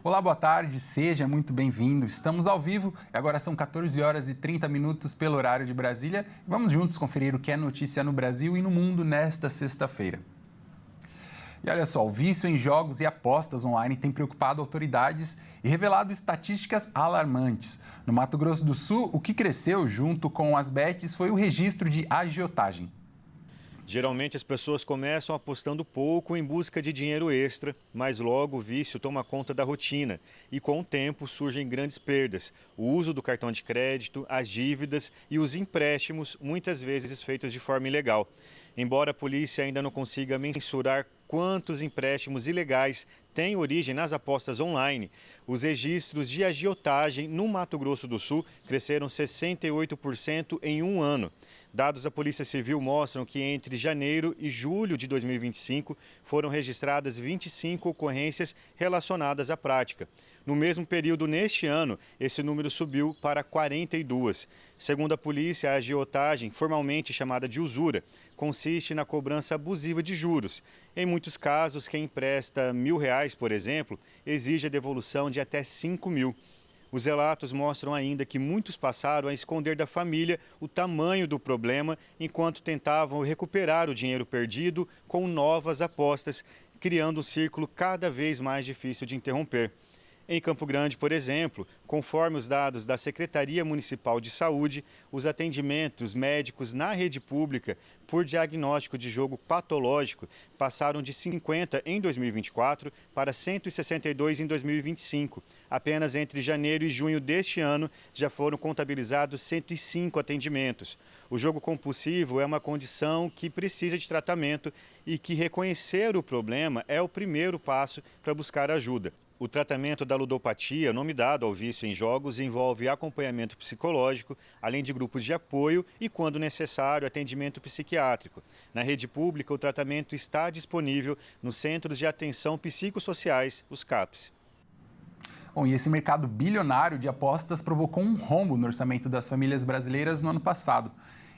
Olá, boa tarde, seja muito bem-vindo. Estamos ao vivo e agora são 14 horas e 30 minutos pelo horário de Brasília. Vamos juntos conferir o que é notícia no Brasil e no mundo nesta sexta-feira. E olha só, o vício em jogos e apostas online tem preocupado autoridades e revelado estatísticas alarmantes. No Mato Grosso do Sul, o que cresceu junto com as bets foi o registro de agiotagem. Geralmente as pessoas começam apostando pouco em busca de dinheiro extra, mas logo o vício toma conta da rotina e com o tempo surgem grandes perdas. O uso do cartão de crédito, as dívidas e os empréstimos, muitas vezes feitos de forma ilegal. Embora a polícia ainda não consiga mensurar quantos empréstimos ilegais têm origem nas apostas online, os registros de agiotagem no Mato Grosso do Sul cresceram 68% em um ano. Dados da Polícia Civil mostram que entre janeiro e julho de 2025 foram registradas 25 ocorrências relacionadas à prática. No mesmo período neste ano, esse número subiu para 42. Segundo a polícia, a agiotagem, formalmente chamada de usura, consiste na cobrança abusiva de juros. Em muitos casos, quem empresta R$1.000, por exemplo, exige a devolução de até R$5.000. Os relatos mostram ainda que muitos passaram a esconder da família o tamanho do problema enquanto tentavam recuperar o dinheiro perdido com novas apostas, criando um círculo cada vez mais difícil de interromper. Em Campo Grande, por exemplo, conforme os dados da Secretaria Municipal de Saúde, os atendimentos médicos na rede pública por diagnóstico de jogo patológico passaram de 50 em 2024 para 162 em 2025. Apenas entre janeiro e junho deste ano já foram contabilizados 105 atendimentos. O jogo compulsivo é uma condição que precisa de tratamento e que reconhecer o problema é o primeiro passo para buscar ajuda. O tratamento da ludopatia, nome dado ao vício em jogos, envolve acompanhamento psicológico, além de grupos de apoio e, quando necessário, atendimento psiquiátrico. Na rede pública, o tratamento está disponível nos Centros de Atenção Psicossociais, os CAPs. Bom, e esse mercado bilionário de apostas provocou um rombo no orçamento das famílias brasileiras no ano passado.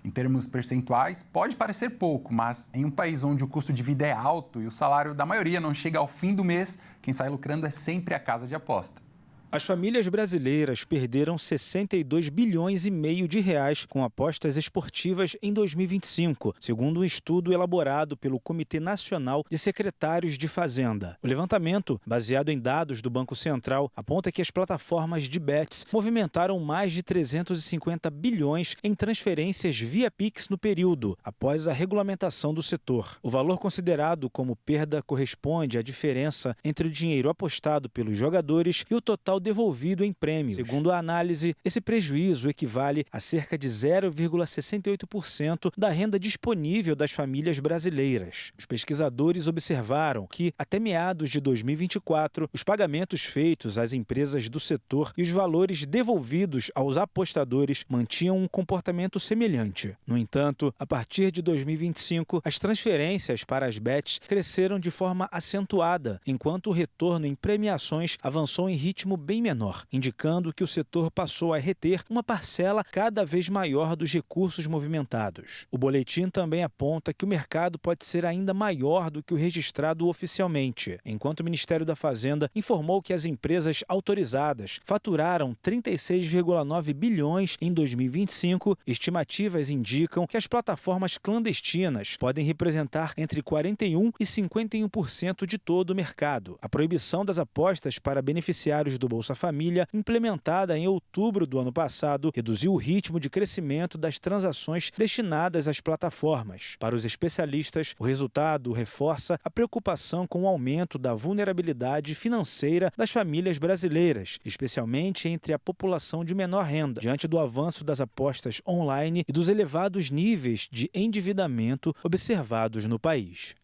Em termos percentuais, pode parecer pouco, mas em um país onde o custo de vida é alto e o salário da maioria não chega ao fim do mês, quem sai lucrando é sempre a casa de aposta. As famílias brasileiras perderam 62 bilhões e meio de reais com apostas esportivas em 2025, segundo um estudo elaborado pelo Comitê Nacional de Secretários de Fazenda. O levantamento, baseado em dados do Banco Central, aponta que as plataformas de bets movimentaram mais de 350 bilhões em transferências via Pix no período, após a regulamentação do setor. O valor considerado como perda corresponde à diferença entre o dinheiro apostado pelos jogadores e o total devolvido em prêmios. Segundo a análise, esse prejuízo equivale a cerca de 0,68% da renda disponível das famílias brasileiras. Os pesquisadores observaram que, até meados de 2024, os pagamentos feitos às empresas do setor e os valores devolvidos aos apostadores mantinham um comportamento semelhante. No entanto, a partir de 2025, as transferências para as bets cresceram de forma acentuada, enquanto o retorno em premiações avançou em ritmo bem menor, indicando que o setor passou a reter uma parcela cada vez maior dos recursos movimentados. O boletim também aponta que o mercado pode ser ainda maior do que o registrado oficialmente, enquanto o Ministério da Fazenda informou que as empresas autorizadas faturaram 36,9 bilhões em 2025, estimativas indicam que as plataformas clandestinas podem representar entre 41% e 51% de todo o mercado. A proibição das apostas para beneficiários do Bolsa Família, implementada em outubro do ano passado, reduziu o ritmo de crescimento das transações destinadas às plataformas. Para os especialistas, o resultado reforça a preocupação com o aumento da vulnerabilidade financeira das famílias brasileiras, especialmente entre a população de menor renda, diante do avanço das apostas online e dos elevados níveis de endividamento observados no país.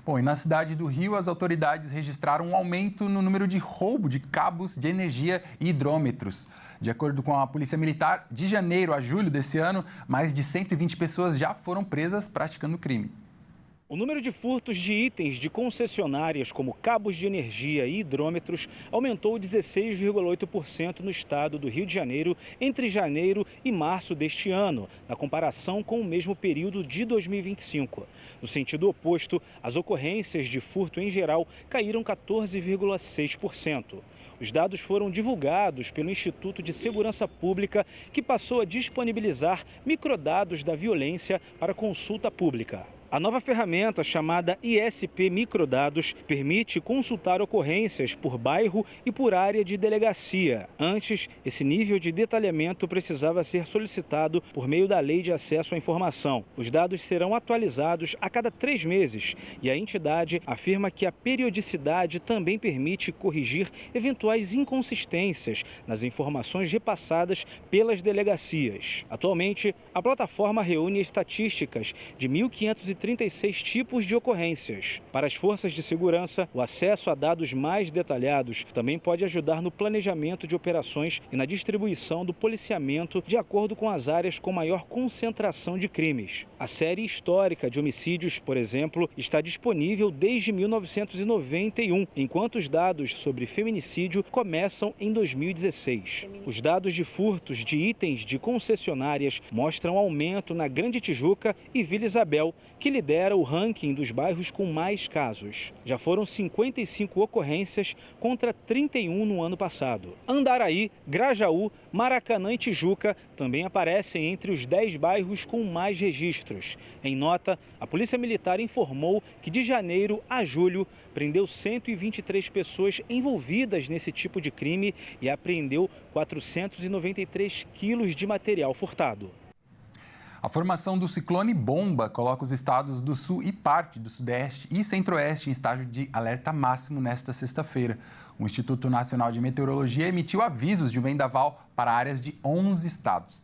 Bom, e na cidade do Rio, as autoridades registraram um aumento no número de roubo de cabos de energia e hidrômetros. De acordo com a Polícia Militar, de janeiro a julho desse ano, mais de 120 pessoas já foram presas praticando crime. O número de furtos de itens de concessionárias como cabos de energia e hidrômetros aumentou 16,8% no estado do Rio de Janeiro entre janeiro e março deste ano, na comparação com o mesmo período de 2025. No sentido oposto, as ocorrências de furto em geral caíram 14,6%. Os dados foram divulgados pelo Instituto de Segurança Pública, que passou a disponibilizar microdados da violência para consulta pública. A nova ferramenta, chamada ISP Microdados, permite consultar ocorrências por bairro e por área de delegacia. Antes, esse nível de detalhamento precisava ser solicitado por meio da Lei de Acesso à Informação. Os dados serão atualizados a cada 3 meses e a entidade afirma que a periodicidade também permite corrigir eventuais inconsistências nas informações repassadas pelas delegacias. Atualmente, a plataforma reúne estatísticas de 1.536 tipos de ocorrências. Para as forças de segurança, o acesso a dados mais detalhados também pode ajudar no planejamento de operações e na distribuição do policiamento de acordo com as áreas com maior concentração de crimes. A série histórica de homicídios, por exemplo, está disponível desde 1991, enquanto os dados sobre feminicídio começam em 2016. Os dados de furtos de itens de concessionárias mostram aumento na Grande Tijuca e Vila Isabel, que lidera o ranking dos bairros com mais casos. Já foram 55 ocorrências contra 31 no ano passado. Andaraí, Grajaú, Maracanã e Tijuca também aparecem entre os 10 bairros com mais registros. Em nota, a Polícia Militar informou que de janeiro a julho prendeu 123 pessoas envolvidas nesse tipo de crime e apreendeu 493 quilos de material furtado. A formação do ciclone Bomba coloca os estados do Sul e parte do Sudeste e Centro-Oeste em estágio de alerta máximo nesta sexta-feira. O Instituto Nacional de Meteorologia emitiu avisos de vendaval para áreas de 11 estados.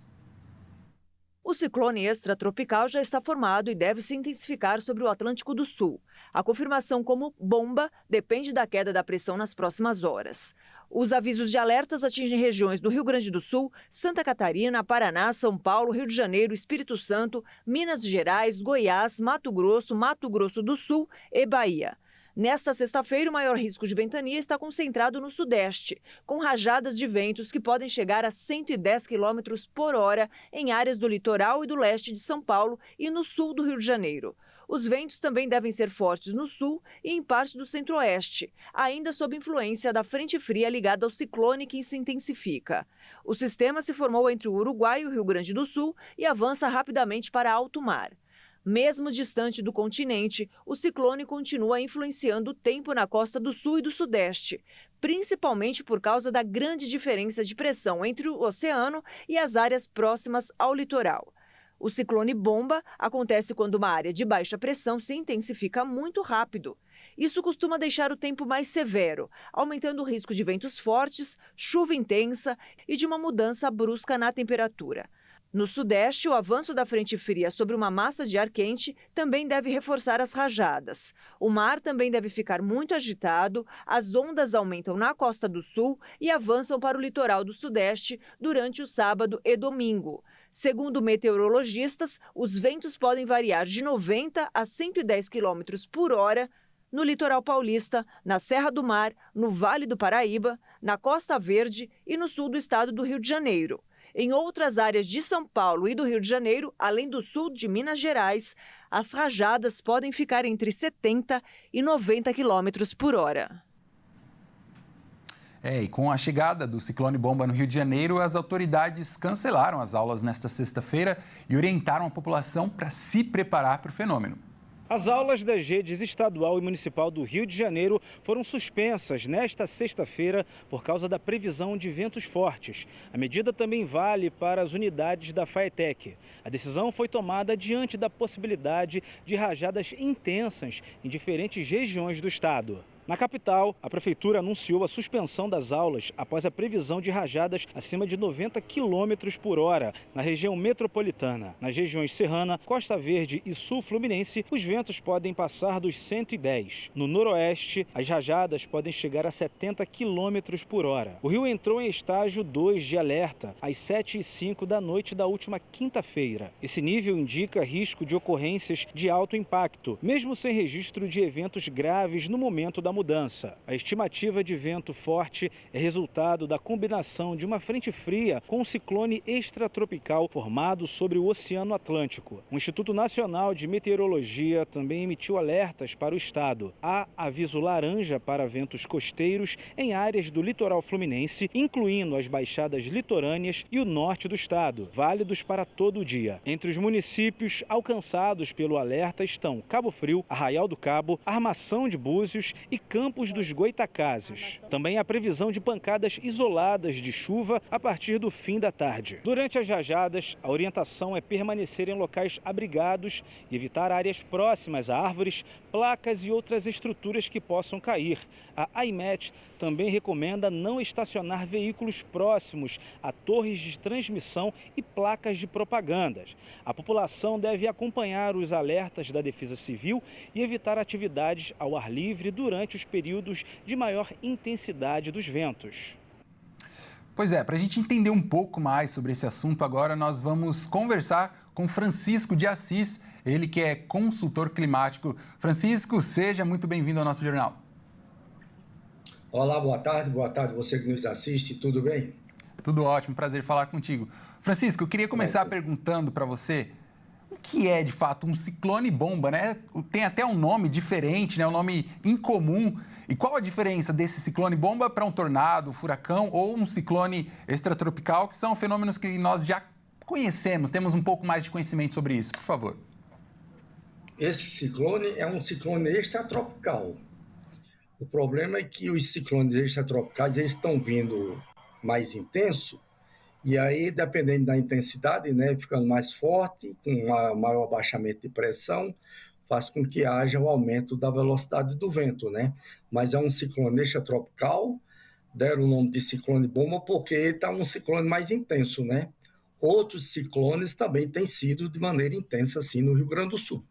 O ciclone extratropical já está formado e deve se intensificar sobre o Atlântico do Sul. A confirmação como bomba depende da queda da pressão nas próximas horas. Os avisos de alertas atingem regiões do Rio Grande do Sul, Santa Catarina, Paraná, São Paulo, Rio de Janeiro, Espírito Santo, Minas Gerais, Goiás, Mato Grosso do Sul e Bahia. Nesta sexta-feira, o maior risco de ventania está concentrado no Sudeste, com rajadas de ventos que podem chegar a 110 km por hora em áreas do litoral e do leste de São Paulo e no sul do Rio de Janeiro. Os ventos também devem ser fortes no sul e em parte do centro-oeste, ainda sob influência da frente fria ligada ao ciclone que se intensifica. O sistema se formou entre o Uruguai e o Rio Grande do Sul e avança rapidamente para alto mar. Mesmo distante do continente, o ciclone continua influenciando o tempo na costa do sul e do sudeste, principalmente por causa da grande diferença de pressão entre o oceano e as áreas próximas ao litoral. O ciclone Bomba acontece quando uma área de baixa pressão se intensifica muito rápido. Isso costuma deixar o tempo mais severo, aumentando o risco de ventos fortes, chuva intensa e de uma mudança brusca na temperatura. No Sudeste, o avanço da frente fria sobre uma massa de ar quente também deve reforçar as rajadas. O mar também deve ficar muito agitado, as ondas aumentam na costa do Sul e avançam para o litoral do Sudeste durante o sábado e domingo. Segundo meteorologistas, os ventos podem variar de 90 a 110 km por hora no litoral paulista, na Serra do Mar, no Vale do Paraíba, na Costa Verde e no sul do estado do Rio de Janeiro. Em outras áreas de São Paulo e do Rio de Janeiro, além do sul de Minas Gerais, as rajadas podem ficar entre 70 e 90 km por hora. E com a chegada do ciclone Bomba no Rio de Janeiro, as autoridades cancelaram as aulas nesta sexta-feira e orientaram a população para se preparar para o fenômeno. As aulas das redes estadual e municipal do Rio de Janeiro foram suspensas nesta sexta-feira por causa da previsão de ventos fortes. A medida também vale para as unidades da FAETEC. A decisão foi tomada diante da possibilidade de rajadas intensas em diferentes regiões do estado. Na capital, a prefeitura anunciou a suspensão das aulas após a previsão de rajadas acima de 90 km por hora na região metropolitana. Nas regiões Serrana, Costa Verde e Sul Fluminense, os ventos podem passar dos 110. No noroeste, as rajadas podem chegar a 70 km por hora. O Rio entrou em estágio 2 de alerta às 7h05 da noite da última quinta-feira. Esse nível indica risco de ocorrências de alto impacto, mesmo sem registro de eventos graves no momento da mudança. A estimativa de vento forte é resultado da combinação de uma frente fria com um ciclone extratropical formado sobre o Oceano Atlântico. O Instituto Nacional de Meteorologia também emitiu alertas para o estado. Há aviso laranja para ventos costeiros em áreas do litoral fluminense, incluindo as baixadas litorâneas e o norte do estado, válidos para todo o dia. Entre os municípios alcançados pelo alerta estão Cabo Frio, Arraial do Cabo, Armação de Búzios e Campos dos Goitacazes. Também há previsão de pancadas isoladas de chuva a partir do fim da tarde. Durante as rajadas, a orientação é permanecer em locais abrigados e evitar áreas próximas a árvores, placas e outras estruturas que possam cair. A AIMET também recomenda não estacionar veículos próximos a torres de transmissão e placas de propagandas. A população deve acompanhar os alertas da Defesa Civil e evitar atividades ao ar livre durante os períodos de maior intensidade dos ventos. Pois é, para a gente entender um pouco mais sobre esse assunto, agora nós vamos conversar com Francisco de Assis, ele que é consultor climático. Francisco, seja muito bem-vindo ao nosso jornal. Olá, boa tarde você que nos assiste, tudo bem? Tudo ótimo, prazer falar contigo. Francisco, eu queria começar perguntando para você o que é, de fato, um ciclone bomba, né? Tem até um nome diferente, né? Um nome incomum. E qual a diferença desse ciclone bomba para um tornado, furacão ou um ciclone extratropical, que são fenômenos que nós já conhecemos, temos um pouco mais de conhecimento sobre isso, por favor. Esse ciclone é um ciclone extratropical. O problema é que os ciclones extratropicais eles estão vindo mais intenso e aí, dependendo da intensidade, né, ficando mais forte, com um maior abaixamento de pressão, faz com que haja o aumento da velocidade do vento, né? Mas é um ciclone extratropical, deram o nome de ciclone bomba porque está um ciclone mais intenso, né? Outros ciclones também têm sido de maneira intensa, assim, no Rio Grande do Sul.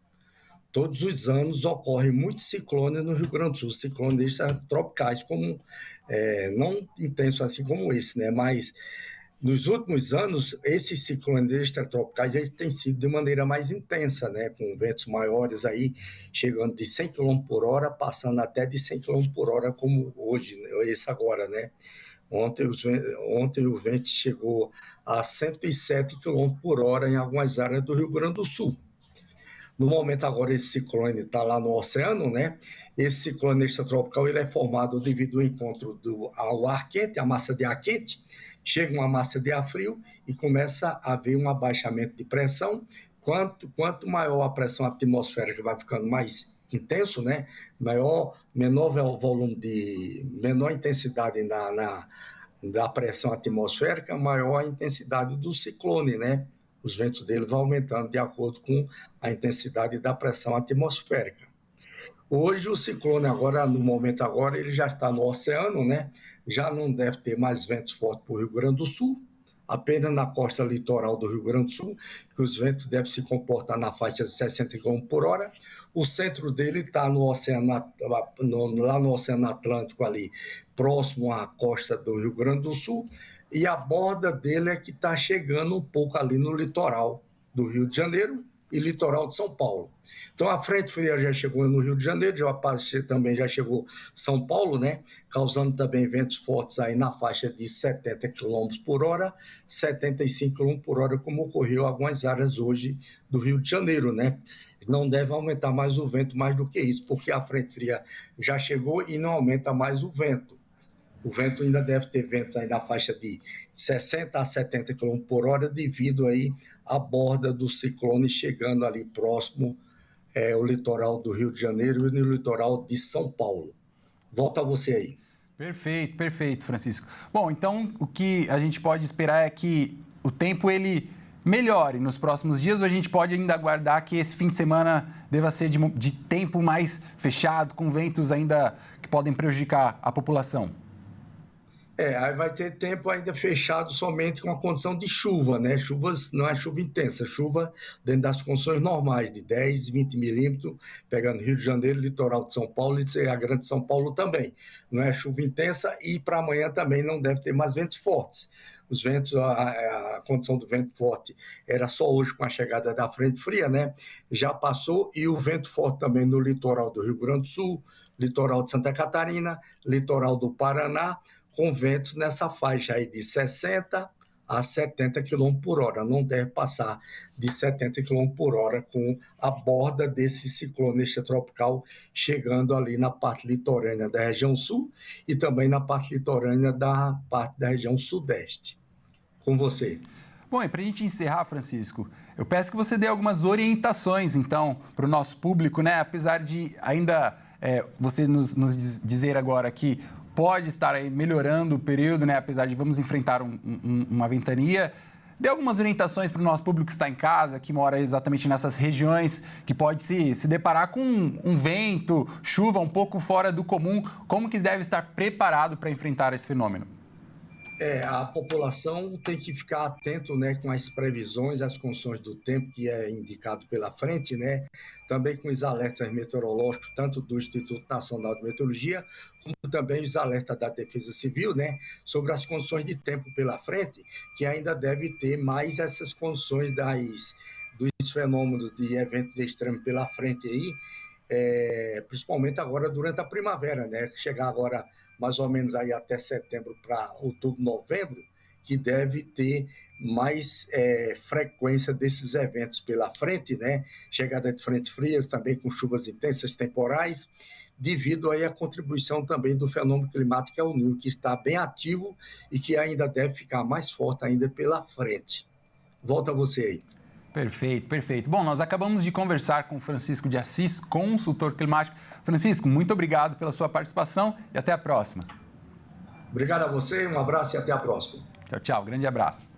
Todos os anos ocorrem muitos ciclones no Rio Grande do Sul, ciclones extratropicais, não intensos assim como esse, né? Mas nos últimos anos, esses ciclones extratropicais eles têm sido de maneira mais intensa, né? Com ventos maiores aí, chegando de 100 km por hora, passando até de 100 km por hora, como hoje, esse agora, né? Ontem o vento chegou a 107 km por hora em algumas áreas do Rio Grande do Sul. No momento agora esse ciclone está lá no oceano, né? Esse ciclone extratropical ele é formado devido ao encontro ao ar quente, a massa de ar quente, chega uma massa de ar frio e começa a haver um abaixamento de pressão. Quanto maior a pressão atmosférica vai ficando mais intenso, né? Menor volume menor intensidade da pressão atmosférica, maior a intensidade do ciclone, né? Os ventos dele vão aumentando de acordo com a intensidade da pressão atmosférica. Hoje o ciclone agora, no momento agora, ele já está no oceano, né? Já não deve ter mais ventos fortes para o Rio Grande do Sul, apenas na costa litoral do Rio Grande do Sul, que os ventos devem se comportar na faixa de 60 km por hora. O centro dele está no oceano, lá no Oceano Atlântico, ali, próximo à costa do Rio Grande do Sul, e a borda dele é que está chegando um pouco ali no litoral do Rio de Janeiro e litoral de São Paulo. Então, a frente fria já chegou no Rio de Janeiro, também já chegou São Paulo, né? Causando também ventos fortes aí na faixa de 70 km por hora, 75 km por hora, como ocorreu em algumas áreas hoje do Rio de Janeiro, né? Não deve aumentar mais o vento mais do que isso, porque a frente fria já chegou e não aumenta mais o vento. O vento ainda deve ter ventos aí na faixa de 60 a 70 km por hora, devido aí à borda do ciclone chegando ali próximo o litoral do Rio de Janeiro e no litoral de São Paulo. Volta a você aí. Perfeito, Francisco. Bom, então o que a gente pode esperar é que o tempo ele melhore nos próximos dias, ou a gente pode ainda aguardar que esse fim de semana deva ser de tempo mais fechado, com ventos ainda que podem prejudicar a população? Aí vai ter tempo ainda fechado somente com a condição de chuva, né? Chuvas, não é chuva intensa, chuva dentro das condições normais, de 10, 20 milímetros, pegando Rio de Janeiro, litoral de São Paulo e a Grande São Paulo também. Não é chuva intensa e para amanhã também não deve ter mais ventos fortes. Os ventos, a condição do vento forte era só hoje com a chegada da frente fria, né? Já passou, e o vento forte também no litoral do Rio Grande do Sul, litoral de Santa Catarina, litoral do Paraná, com ventos nessa faixa aí de 60 a 70 km por hora. Não deve passar de 70 km por hora com a borda desse ciclone extratropical chegando ali na parte litorânea da região sul e também na parte litorânea da parte da região sudeste. Com você. Bom, e para a gente encerrar, Francisco, eu peço que você dê algumas orientações, então, para o nosso público, né? Apesar de ainda você nos dizer agora que pode estar aí melhorando o período, né? Apesar de vamos enfrentar uma ventania. Dê algumas orientações para o nosso público que está em casa, que mora exatamente nessas regiões, que pode se deparar com um vento, chuva um pouco fora do comum. Como que deve estar preparado para enfrentar esse fenômeno? A população tem que ficar atento, né, com as previsões, as condições do tempo que é indicado pela frente, né, também com os alertas meteorológicos, tanto do Instituto Nacional de Meteorologia, como também os alertas da Defesa Civil, né, sobre as condições de tempo pela frente, que ainda deve ter mais essas condições dos fenômenos de eventos extremos pela frente aí, principalmente agora durante a primavera, né, chegar agora mais ou menos aí até setembro para outubro, novembro, que deve ter mais frequência desses eventos pela frente, né? Chegada de frentes frias, também com chuvas intensas temporais, devido aí à contribuição também do fenômeno climático El Niño, que está bem ativo e que ainda deve ficar mais forte ainda pela frente. Volta você aí. Perfeito, perfeito. Bom, nós acabamos de conversar com Francisco de Assis, consultor climático. Francisco, muito obrigado pela sua participação e até a próxima. Obrigado a você, um abraço e até a próxima. Tchau, tchau. Grande abraço.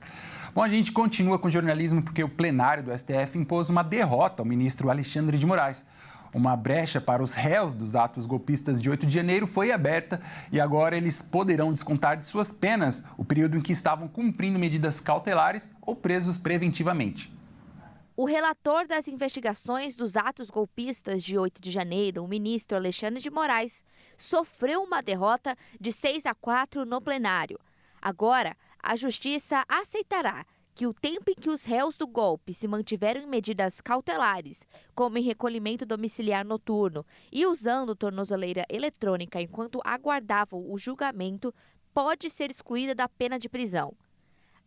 Bom, a gente continua com o jornalismo porque o plenário do STF impôs uma derrota ao ministro Alexandre de Moraes. Uma brecha para os réus dos atos golpistas de 8 de janeiro foi aberta e agora eles poderão descontar de suas penas o período em que estavam cumprindo medidas cautelares ou presos preventivamente. O relator das investigações dos atos golpistas de 8 de janeiro, o ministro Alexandre de Moraes, sofreu uma derrota de 6-4 no plenário. Agora, a Justiça aceitará que o tempo em que os réus do golpe se mantiveram em medidas cautelares, como em recolhimento domiciliar noturno e usando tornozeleira eletrônica enquanto aguardavam o julgamento, pode ser excluída da pena de prisão.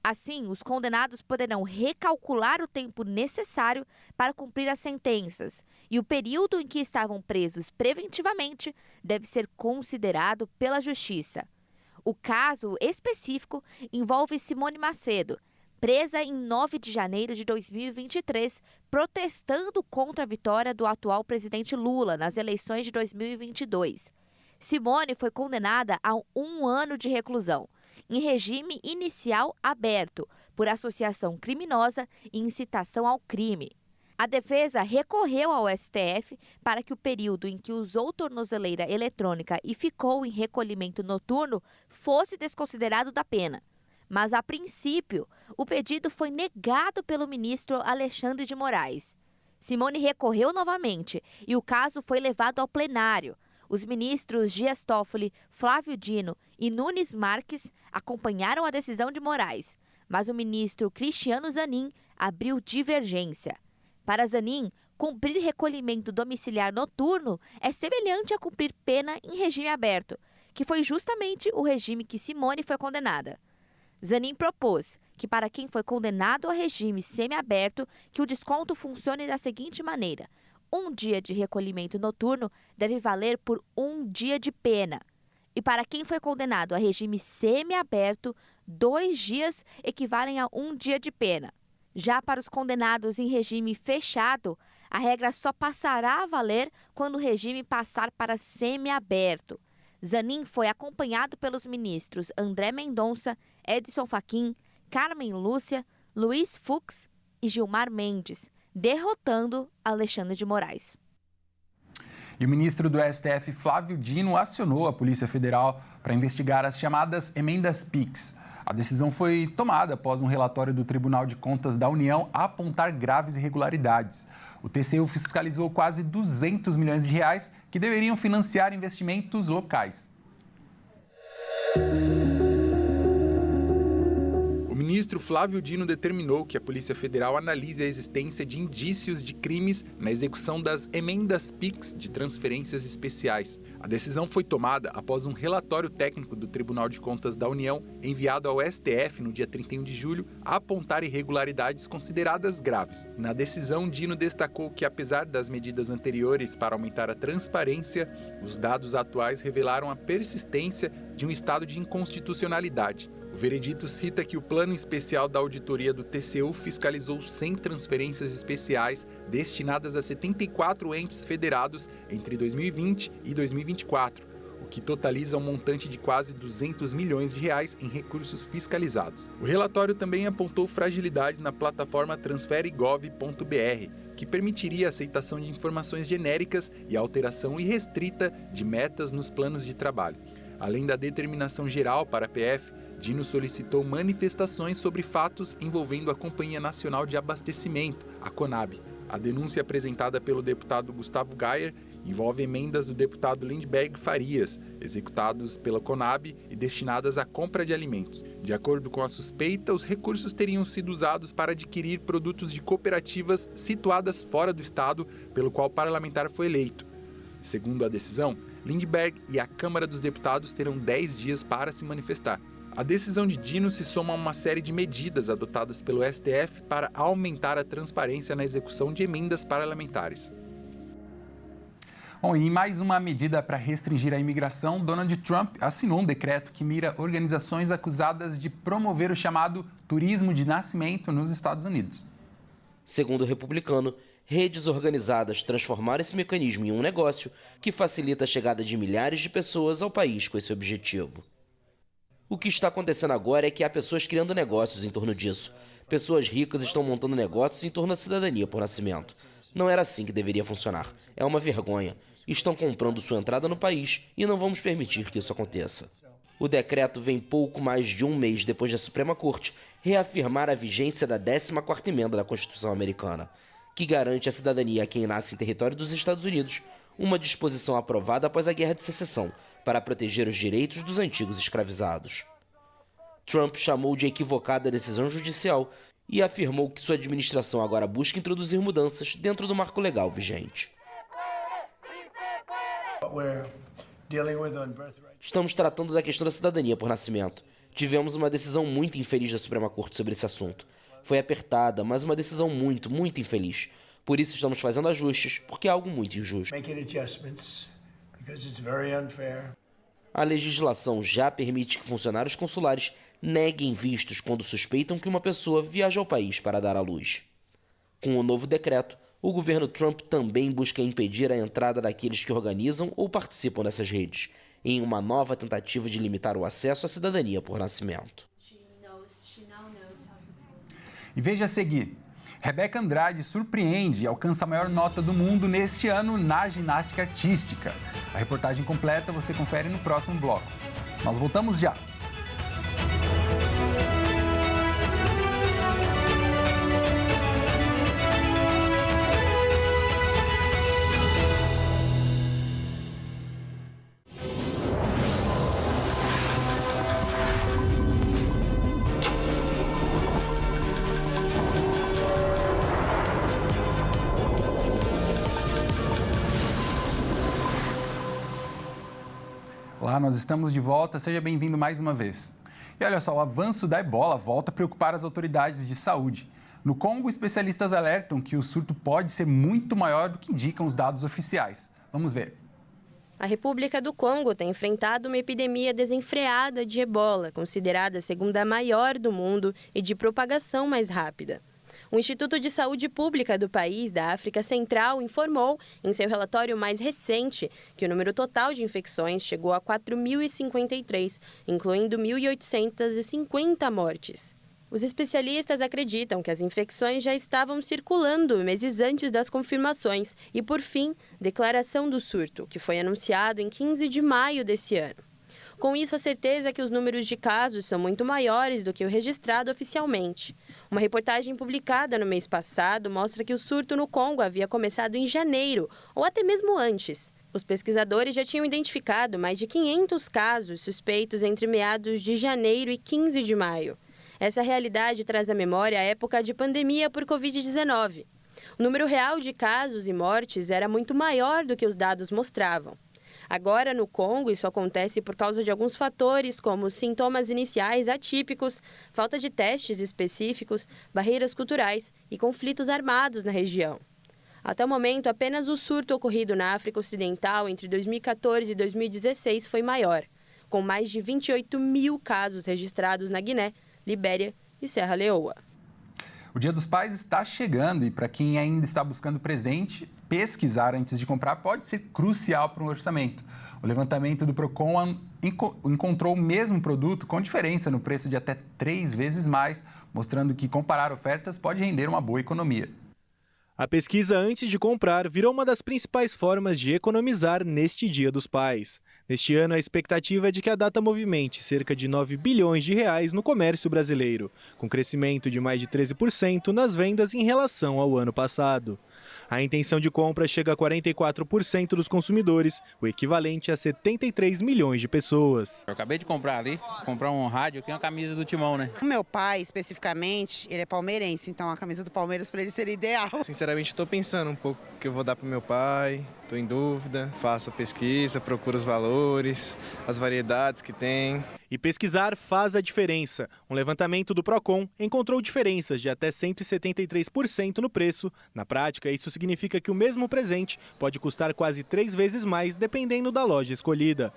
Assim, os condenados poderão recalcular o tempo necessário para cumprir as sentenças e o período em que estavam presos preventivamente deve ser considerado pela Justiça. O caso específico envolve Simone Macedo, presa em 9 de janeiro de 2023, protestando contra a vitória do atual presidente Lula nas eleições de 2022. Simone foi condenada a 1 ano de reclusão, em regime inicial aberto, por associação criminosa e incitação ao crime. A defesa recorreu ao STF para que o período em que usou tornozeleira eletrônica e ficou em recolhimento noturno fosse desconsiderado da pena. Mas, a princípio, o pedido foi negado pelo ministro Alexandre de Moraes. Simone recorreu novamente e o caso foi levado ao plenário. Os ministros Dias Toffoli, Flávio Dino e Nunes Marques acompanharam a decisão de Moraes, mas o ministro Cristiano Zanin abriu divergência. Para Zanin, cumprir recolhimento domiciliar noturno é semelhante a cumprir pena em regime aberto, que foi justamente o regime que Simone foi condenada. Zanin propôs que, para quem foi condenado a regime semiaberto, que o desconto funcione da seguinte maneira: 1 dia de recolhimento noturno deve valer por 1 dia de pena. E para quem foi condenado a regime semiaberto, 2 dias equivalem a 1 dia de pena. Já para os condenados em regime fechado, a regra só passará a valer quando o regime passar para semiaberto. Zanin foi acompanhado pelos ministros André Mendonça, Edson Fachin, Carmen Lúcia, Luiz Fux e Gilmar Mendes, derrotando Alexandre de Moraes. E o ministro do STF, Flávio Dino, acionou a Polícia Federal para investigar as chamadas emendas PIX. A decisão foi tomada após um relatório do Tribunal de Contas da União apontar graves irregularidades. O TCU fiscalizou quase 200 milhões de reais que deveriam financiar investimentos locais. O ministro Flávio Dino determinou que a Polícia Federal analise a existência de indícios de crimes na execução das emendas PIX de transferências especiais. A decisão foi tomada após um relatório técnico do Tribunal de Contas da União, enviado ao STF no dia 31 de julho, a apontar irregularidades consideradas graves. Na decisão, Dino destacou que, apesar das medidas anteriores para aumentar a transparência, os dados atuais revelaram a persistência de um estado de inconstitucionalidade. O veredito cita que o plano especial da auditoria do TCU fiscalizou 100 transferências especiais destinadas a 74 entes federados entre 2020 e 2024, o que totaliza um montante de quase 200 milhões de reais em recursos fiscalizados. O relatório também apontou fragilidades na plataforma transferegov.br, que permitiria a aceitação de informações genéricas e a alteração irrestrita de metas nos planos de trabalho. Além da determinação geral para a PF, Dino solicitou manifestações sobre fatos envolvendo a Companhia Nacional de Abastecimento, a CONAB. A denúncia apresentada pelo deputado Gustavo Gayer envolve emendas do deputado Lindbergh Farias, executados pela CONAB e destinadas à compra de alimentos. De acordo com a suspeita, os recursos teriam sido usados para adquirir produtos de cooperativas situadas fora do estado pelo qual o parlamentar foi eleito. Segundo a decisão, Lindbergh e a Câmara dos Deputados terão 10 dias para se manifestar. A decisão de Dino se soma a uma série de medidas adotadas pelo STF para aumentar a transparência na execução de emendas parlamentares. Bom, e em mais uma medida para restringir a imigração, Donald Trump assinou um decreto que mira organizações acusadas de promover o chamado turismo de nascimento nos Estados Unidos. Segundo o republicano, redes organizadas transformaram esse mecanismo em um negócio que facilita a chegada de milhares de pessoas ao país com esse objetivo. O que está acontecendo agora é que há pessoas criando negócios em torno disso. Pessoas ricas estão montando negócios em torno da cidadania por nascimento. Não era assim que deveria funcionar. É uma vergonha. Estão comprando sua entrada no país e não vamos permitir que isso aconteça. O decreto vem pouco mais de um mês depois da Suprema Corte reafirmar a vigência da 14ª emenda da Constituição americana, que garante a cidadania a quem nasce em território dos Estados Unidos, uma disposição aprovada após a Guerra de Secessão, para proteger os direitos dos antigos escravizados. Trump chamou de equivocada a decisão judicial e afirmou que sua administração agora busca introduzir mudanças dentro do marco legal vigente. Estamos tratando da questão da cidadania por nascimento. Tivemos uma decisão muito infeliz da Suprema Corte sobre esse assunto. Foi apertada, mas uma decisão muito, muito infeliz. Por isso estamos fazendo ajustes, porque é algo muito injusto. A legislação já permite que funcionários consulares neguem vistos quando suspeitam que uma pessoa viaja ao país para dar à luz. Com o novo decreto, o governo Trump também busca impedir a entrada daqueles que organizam ou participam dessas redes, em uma nova tentativa de limitar o acesso à cidadania por nascimento. E veja a seguir. Rebeca Andrade surpreende e alcança a maior nota do mundo neste ano na ginástica artística. A reportagem completa você confere no próximo bloco. Nós voltamos já. Olá, nós estamos de volta. Seja bem-vindo mais uma vez. E olha só, o avanço da ebola volta a preocupar as autoridades de saúde. No Congo, especialistas alertam que o surto pode ser muito maior do que indicam os dados oficiais. Vamos ver. A República do Congo tem enfrentado uma epidemia desenfreada de ebola, considerada a segunda maior do mundo e de propagação mais rápida. O Instituto de Saúde Pública do país da África Central informou, em seu relatório mais recente, que o número total de infecções chegou a 4.053, incluindo 1.850 mortes. Os especialistas acreditam que as infecções já estavam circulando meses antes das confirmações e, por fim, declaração do surto, que foi anunciado em 15 de maio desse ano. Com isso, a certeza é que os números de casos são muito maiores do que o registrado oficialmente. Uma reportagem publicada no mês passado mostra que o surto no Congo havia começado em janeiro, ou até mesmo antes. Os pesquisadores já tinham identificado mais de 500 casos suspeitos entre meados de janeiro e 15 de maio. Essa realidade traz à memória a época de pandemia por Covid-19. O número real de casos e mortes era muito maior do que os dados mostravam. Agora, no Congo, isso acontece por causa de alguns fatores, como sintomas iniciais atípicos, falta de testes específicos, barreiras culturais e conflitos armados na região. Até o momento, apenas o surto ocorrido na África Ocidental entre 2014 e 2016 foi maior, com mais de 28 mil casos registrados na Guiné, Libéria e Serra Leoa. O Dia dos Pais está chegando e para quem ainda está buscando presente, pesquisar antes de comprar pode ser crucial para um orçamento. O levantamento do Procon encontrou o mesmo produto com diferença no preço de até 3 vezes mais, mostrando que comparar ofertas pode render uma boa economia. A pesquisa antes de comprar virou uma das principais formas de economizar neste Dia dos Pais. Neste ano, a expectativa é de que a data movimente cerca de 9 bilhões de reais no comércio brasileiro, com crescimento de mais de 13% nas vendas em relação ao ano passado. A intenção de compra chega a 44% dos consumidores, o equivalente a 73 milhões de pessoas. Eu acabei de comprar um rádio aqui, uma camisa do Timão, né? O meu pai, especificamente, ele é palmeirense, então a camisa do Palmeiras para ele seria ideal. Sinceramente, estou pensando um pouco o que eu vou dar para o meu pai, estou em dúvida, faço a pesquisa, procuro os valores, as variedades que tem. E pesquisar faz a diferença. Um levantamento do Procon encontrou diferenças de até 173% no preço. Na prática, isso significa que o mesmo presente pode custar quase 3 vezes mais, dependendo da loja escolhida.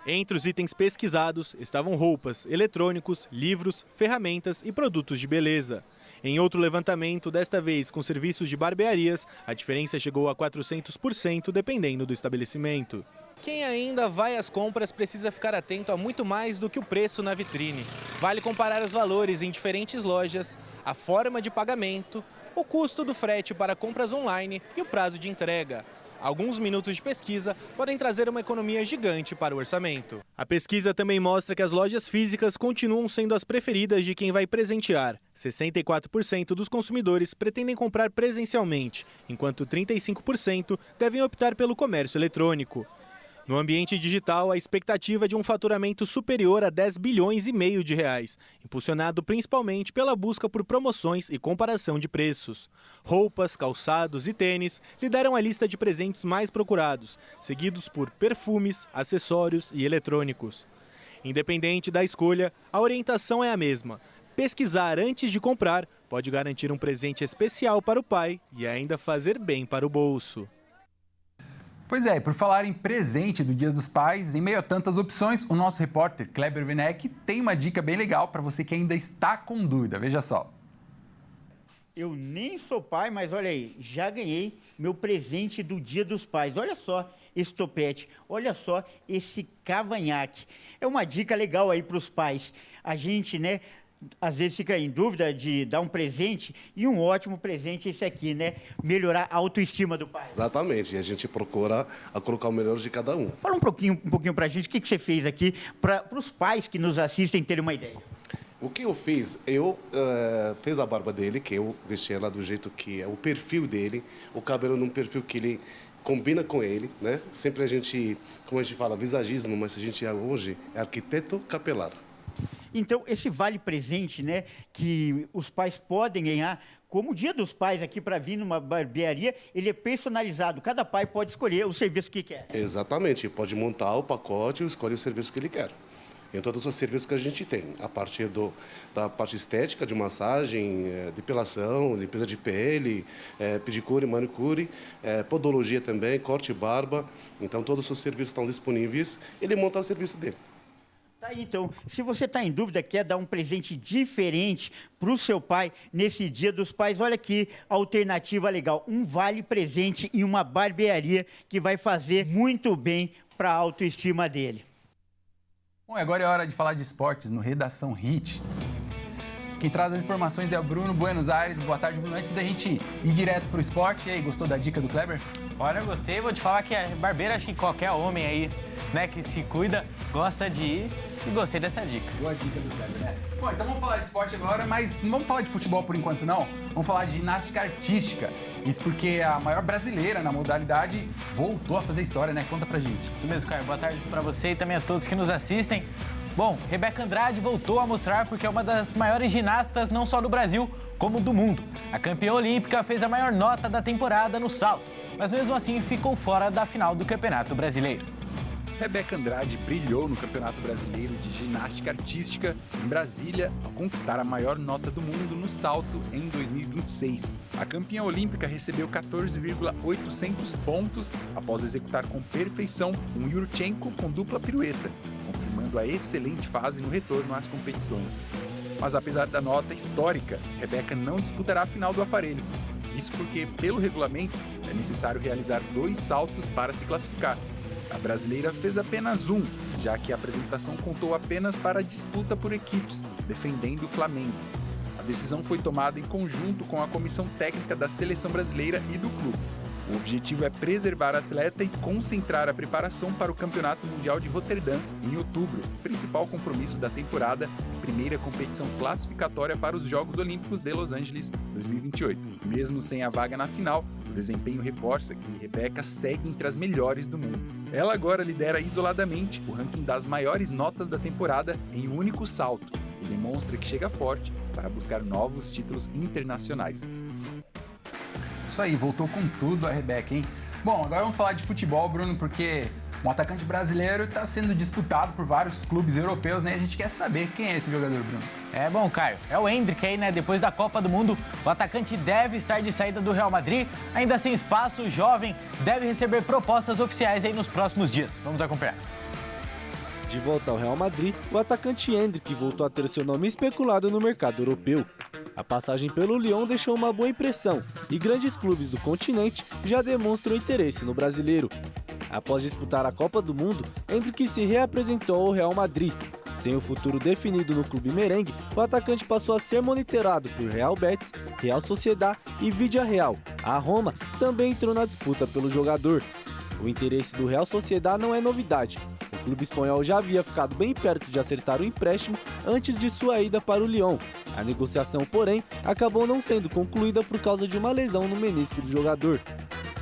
Entre os itens pesquisados estavam roupas, eletrônicos, livros, ferramentas e produtos de beleza. Em outro levantamento, desta vez com serviços de barbearias, a diferença chegou a 400%, dependendo do estabelecimento. Quem ainda vai às compras precisa ficar atento a muito mais do que o preço na vitrine. Vale comparar os valores em diferentes lojas, a forma de pagamento, o custo do frete para compras online e o prazo de entrega. Alguns minutos de pesquisa podem trazer uma economia gigante para o orçamento. A pesquisa também mostra que as lojas físicas continuam sendo as preferidas de quem vai presentear. 64% dos consumidores pretendem comprar presencialmente, enquanto 35% devem optar pelo comércio eletrônico. No ambiente digital, a expectativa é de um faturamento superior a 10 bilhões e meio de reais, impulsionado principalmente pela busca por promoções e comparação de preços. Roupas, calçados e tênis lideram a lista de presentes mais procurados, seguidos por perfumes, acessórios e eletrônicos. Independente da escolha, a orientação é a mesma. Pesquisar antes de comprar pode garantir um presente especial para o pai e ainda fazer bem para o bolso. Pois é, por falar em presente do Dia dos Pais, em meio a tantas opções, o nosso repórter Kleber Werneck tem uma dica bem legal para você que ainda está com dúvida. Veja só. Eu nem sou pai, mas olha aí, já ganhei meu presente do Dia dos Pais. Olha só esse topete, olha só esse cavanhaque. É uma dica legal aí para os pais. A gente, né, às vezes fica em dúvida de dar um presente, e um ótimo presente é esse aqui, né? Melhorar a autoestima do pai. Exatamente, e a gente procura colocar o melhor de cada um. Fala um pouquinho para a gente, o que você fez aqui para os pais que nos assistem terem uma ideia. O que eu fiz? Eu fiz a barba dele, que eu deixei ela do jeito que é o perfil dele, o cabelo num perfil que ele combina com ele, né? Sempre a gente, como a gente fala, visagismo, mas a gente hoje é arquiteto capelar. Então, esse vale-presente, né, que os pais podem ganhar, como o Dia dos Pais aqui para vir numa barbearia, ele é personalizado. Cada pai pode escolher o serviço que quer. Exatamente, pode montar o pacote e escolher o serviço que ele quer. Em todos os serviços que a gente tem, a partir da parte estética, de massagem, depilação, limpeza de pele, pedicure, manicure, podologia também, corte e barba. Então, todos os serviços estão disponíveis. Ele monta o serviço dele. Tá aí, então, se você está em dúvida, quer dar um presente diferente para o seu pai nesse Dia dos Pais, olha aqui a alternativa legal, um vale-presente em uma barbearia que vai fazer muito bem para a autoestima dele. Bom, agora é hora de falar de esportes no Redação Hit. Quem traz as informações é o Bruno Buenos Aires. Boa tarde, Bruno. Antes da gente ir direto pro esporte, e aí, gostou da dica do Kleber? Olha, eu gostei. Vou te falar que a barbeira, acho que qualquer homem aí, né, que se cuida, gosta de ir. E gostei dessa dica. Boa dica do Kleber, né? Bom, então vamos falar de esporte agora, mas não vamos falar de futebol por enquanto, não. Vamos falar de ginástica artística. Isso porque a maior brasileira na modalidade voltou a fazer história, né? Conta pra gente. Isso mesmo, Caio. Boa tarde pra você e também a todos que nos assistem. Bom, Rebeca Andrade voltou a mostrar porque é uma das maiores ginastas não só do Brasil, como do mundo. A campeã olímpica fez a maior nota da temporada no salto, mas mesmo assim ficou fora da final do Campeonato Brasileiro. Rebeca Andrade brilhou no Campeonato Brasileiro de Ginástica Artística em Brasília ao conquistar a maior nota do mundo no salto em 2026. A campeã olímpica recebeu 14,800 pontos após executar com perfeição um Yurchenko com dupla pirueta, confirmando a excelente fase no retorno às competições. Mas apesar da nota histórica, Rebeca não disputará a final do aparelho. Isso porque, pelo regulamento, é necessário realizar 2 saltos para se classificar. A brasileira fez apenas um, já que a apresentação contou apenas para a disputa por equipes, defendendo o Flamengo. A decisão foi tomada em conjunto com a comissão técnica da seleção brasileira e do clube. O objetivo é preservar a atleta e concentrar a preparação para o Campeonato Mundial de Roterdã em outubro, principal compromisso da temporada, primeira competição classificatória para os Jogos Olímpicos de Los Angeles 2028. Mesmo sem a vaga na final, o desempenho reforça que Rebeca segue entre as melhores do mundo. Ela agora lidera isoladamente o ranking das maiores notas da temporada em um único salto e demonstra que chega forte para buscar novos títulos internacionais. Isso aí, voltou com tudo a Rebeca, hein? Bom, agora vamos falar de futebol, Bruno, porque um atacante brasileiro está sendo disputado por vários clubes europeus, né? A gente quer saber quem é esse jogador, Bruno. Bom, Caio, é o Endrick aí, né? Depois da Copa do Mundo, o atacante deve estar de saída do Real Madrid. Ainda sem espaço, o jovem deve receber propostas oficiais aí nos próximos dias. Vamos acompanhar. De volta ao Real Madrid, o atacante Endrick voltou a ter seu nome especulado no mercado europeu. A passagem pelo Lyon deixou uma boa impressão e grandes clubes do continente já demonstram interesse no brasileiro. Após disputar a Copa do Mundo, Endrick se reapresentou ao Real Madrid. Sem o futuro definido no clube merengue, o atacante passou a ser monitorado por Real Betis, Real Sociedad e Villarreal. A Roma também entrou na disputa pelo jogador. O interesse do Real Sociedad não é novidade. O clube espanhol já havia ficado bem perto de acertar o empréstimo antes de sua ida para o Lyon. A negociação, porém, acabou não sendo concluída por causa de uma lesão no menisco do jogador.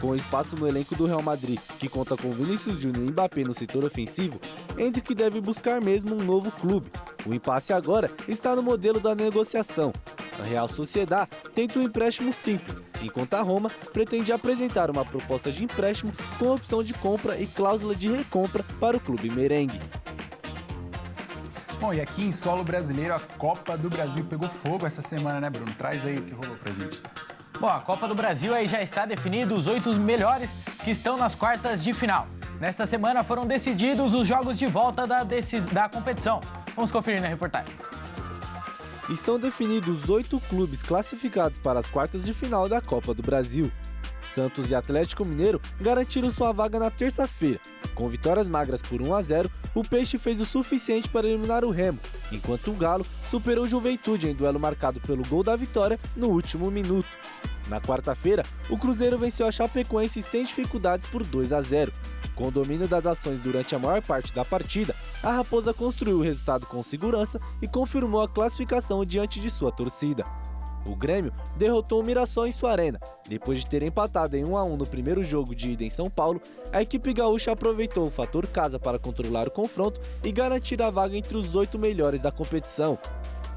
Com espaço no elenco do Real Madrid, que conta com Vinícius Júnior e Mbappé no setor ofensivo, Endrick deve buscar mesmo um novo clube. O impasse agora está no modelo da negociação. A Real Sociedad tenta um empréstimo simples, enquanto a Roma pretende apresentar uma proposta de empréstimo com opção de compra e cláusula de recompra para o clube merengue. Bom, e aqui em solo brasileiro, a Copa do Brasil pegou fogo essa semana, né, Bruno? Traz aí o que rolou pra gente. Bom, a Copa do Brasil aí já está definido os 8 melhores que estão nas quartas de final. Nesta semana foram decididos os jogos de volta da competição. Vamos conferir na reportagem. Estão definidos os 8 clubes classificados para as quartas de final da Copa do Brasil. Santos e Atlético Mineiro garantiram sua vaga na terça-feira. Com vitórias magras por 1-0, o Peixe fez o suficiente para eliminar o Remo, enquanto o Galo superou o Juventude em duelo marcado pelo gol da vitória no último minuto. Na quarta-feira, o Cruzeiro venceu a Chapecoense sem dificuldades por 2-0. Com o domínio das ações durante a maior parte da partida, a Raposa construiu o resultado com segurança e confirmou a classificação diante de sua torcida. O Grêmio derrotou o Mirassol em sua arena. Depois de ter empatado em 1-1 no primeiro jogo de ida em São Paulo, a equipe gaúcha aproveitou o fator casa para controlar o confronto e garantir a vaga entre os 8 melhores da competição.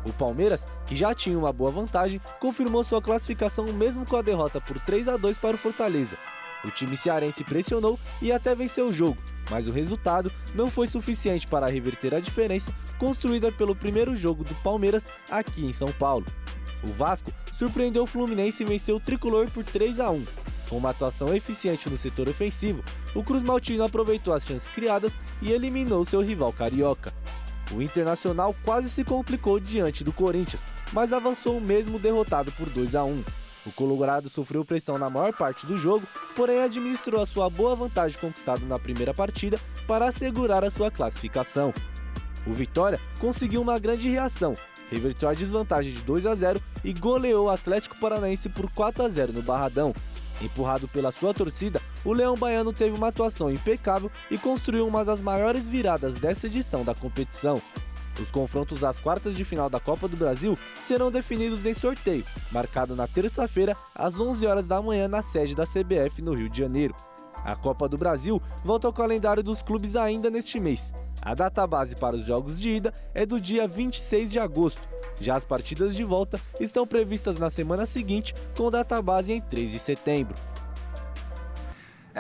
O Palmeiras, que já tinha uma boa vantagem, confirmou sua classificação mesmo com a derrota por 3-2 para o Fortaleza. O time cearense pressionou e até venceu o jogo, mas o resultado não foi suficiente para reverter a diferença construída pelo primeiro jogo do Palmeiras aqui em São Paulo. O Vasco surpreendeu o Fluminense e venceu o tricolor por 3-1. Com uma atuação eficiente no setor ofensivo, o Cruz Maltino aproveitou as chances criadas e eliminou seu rival carioca. O Internacional quase se complicou diante do Corinthians, mas avançou mesmo derrotado por 2-1. O Colorado sofreu pressão na maior parte do jogo, porém administrou a sua boa vantagem conquistada na primeira partida para assegurar a sua classificação. O Vitória conseguiu uma grande reação reverteu a desvantagem de 2-0 e goleou o Atlético Paranaense por 4-0 no Barradão. Empurrado pela sua torcida, o Leão Baiano teve uma atuação impecável e construiu uma das maiores viradas dessa edição da competição. Os confrontos às quartas de final da Copa do Brasil serão definidos em sorteio, marcado na terça-feira, às 11 horas da manhã, na sede da CBF no Rio de Janeiro. A Copa do Brasil volta ao calendário dos clubes ainda neste mês. A data base para os jogos de ida é do dia 26 de agosto. Já as partidas de volta estão previstas na semana seguinte, com data base em 3 de setembro.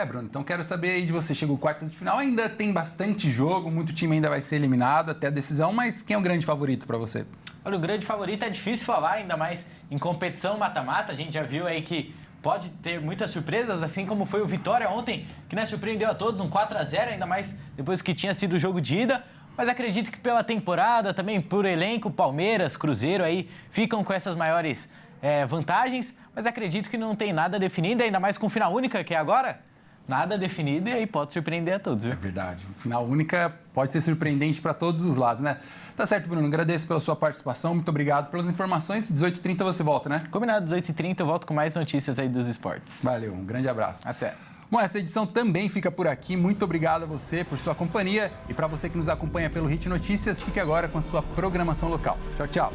Bruno, então quero saber aí de você. Chegou quartas de final, ainda tem bastante jogo, muito time ainda vai ser eliminado até a decisão, mas quem é o grande favorito para você? Olha, o grande favorito é difícil falar, ainda mais em competição mata-mata. A gente já viu aí que pode ter muitas surpresas, assim como foi o Vitória ontem, que surpreendeu a todos, um 4-0, ainda mais depois que tinha sido o jogo de ida. Mas acredito que pela temporada, também por elenco, Palmeiras, Cruzeiro aí ficam com essas maiores vantagens. Mas acredito que não tem nada definido, ainda mais com final única, que é agora. Nada definido e aí pode surpreender a todos, viu? É verdade. O final única pode ser surpreendente para todos os lados, né? Tá certo, Bruno. Agradeço pela sua participação. Muito obrigado pelas informações. 18h30 você volta, né? Combinado, 18h30 eu volto com mais notícias aí dos esportes. Valeu, um grande abraço. Até. Bom, essa edição também fica por aqui. Muito obrigado a você por sua companhia. E para você que nos acompanha pelo Hit Notícias, fique agora com a sua programação local. Tchau, tchau.